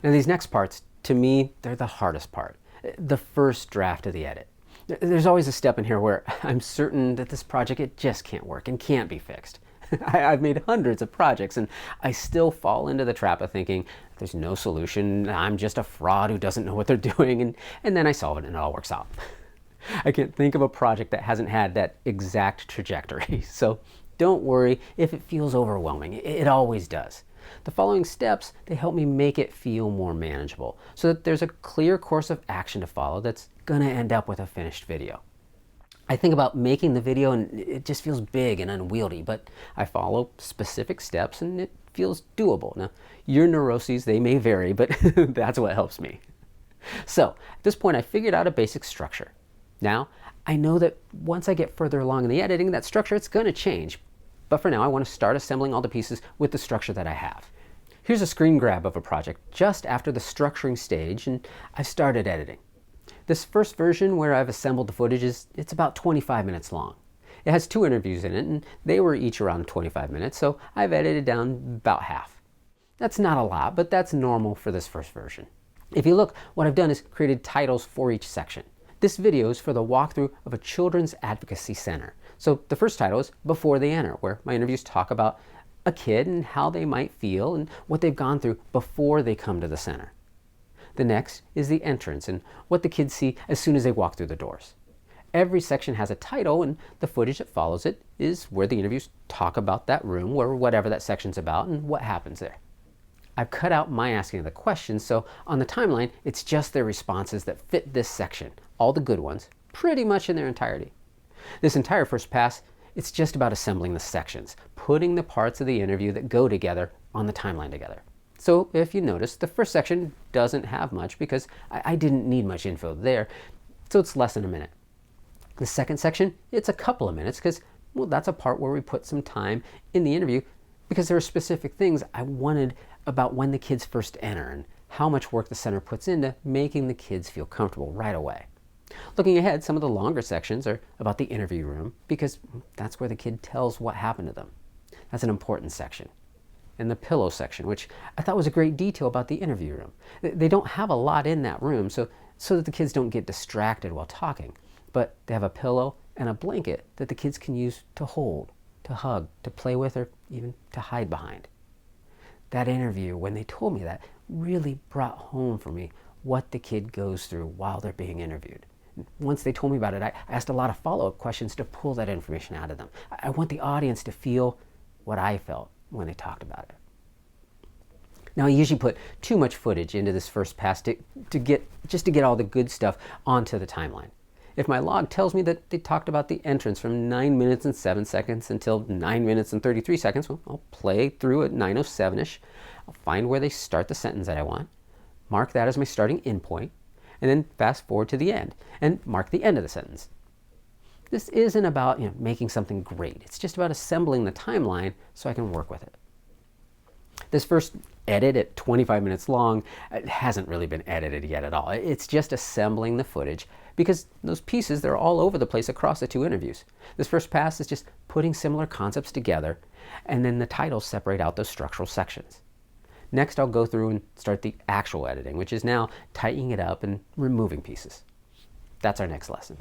Now these next parts, to me, they're the hardest part. The first draft of the edit. There's always a step in here where I'm certain that this project, it just can't work and can't be fixed. I've made hundreds of projects and I still fall into the trap of thinking there's no solution, I'm just a fraud who doesn't know what they're doing, and then I solve it and it all works out. I can't think of a project that hasn't had that exact trajectory. So don't worry if it feels overwhelming. It always does. The following steps, they help me make it feel more manageable so that there's a clear course of action to follow that's going to end up with a finished video. I think about making the video and it just feels big and unwieldy, but I follow specific steps and it feels doable. Now, your neuroses, they may vary, but that's what helps me. So at this point, I figured out a basic structure. Now, I know that once I get further along in the editing, that structure, it's going to change. But for now, I want to start assembling all the pieces with the structure that I have. Here's a screen grab of a project just after the structuring stage, and I've started editing. This first version where I've assembled the footage it's about 25 minutes long. It has 2 interviews in it, and they were each around 25 minutes, so I've edited down about half. That's not a lot, but that's normal for this first version. If you look, what I've done is created titles for each section. This video is for the walkthrough of a children's advocacy center. So the first title is Before They Enter, where my interviews talk about a kid and how they might feel and what they've gone through before they come to the center. The next is the entrance and what the kids see as soon as they walk through the doors. Every section has a title, and the footage that follows it is where the interviews talk about that room or whatever that section's about and what happens there. I've cut out my asking of the questions, so on the timeline, it's just their responses that fit this section, all the good ones, pretty much in their entirety. This entire first pass, it's just about assembling the sections, putting the parts of the interview that go together on the timeline together. So if you notice, the first section doesn't have much because I didn't need much info there, so it's less than a minute. The second section, it's a couple of minutes because, well, that's a part where we put some time in the interview because there are specific things I wanted about when the kids first enter and how much work the center puts into making the kids feel comfortable right away. Looking ahead, some of the longer sections are about the interview room because that's where the kid tells what happened to them. That's an important section. And the pillow section, which I thought was a great detail about the interview room. They don't have a lot in that room so that the kids don't get distracted while talking, but they have a pillow and a blanket that the kids can use to hold, to hug, to play with, or even to hide behind. That interview, when they told me that, really brought home for me what the kid goes through while they're being interviewed. Once they told me about it, I asked a lot of follow-up questions to pull that information out of them. I want the audience to feel what I felt when they talked about it. Now, I usually put too much footage into this first pass to get all the good stuff onto the timeline. If my log tells me that they talked about the entrance from 9 minutes and 7 seconds until 9 minutes and 33 seconds, well, I'll play through at 9:07-ish. I'll find where they start the sentence that I want, mark that as my starting end point, and then fast forward to the end and mark the end of the sentence. This isn't about making something great. It's just about assembling the timeline so I can work with it. This first edit at 25 minutes long, it hasn't really been edited yet at all. It's just assembling the footage because those pieces, they're all over the place across the 2 interviews. This first pass is just putting similar concepts together, and then the titles separate out those structural sections. Next, I'll go through and start the actual editing, which is now tightening it up and removing pieces. That's our next lesson.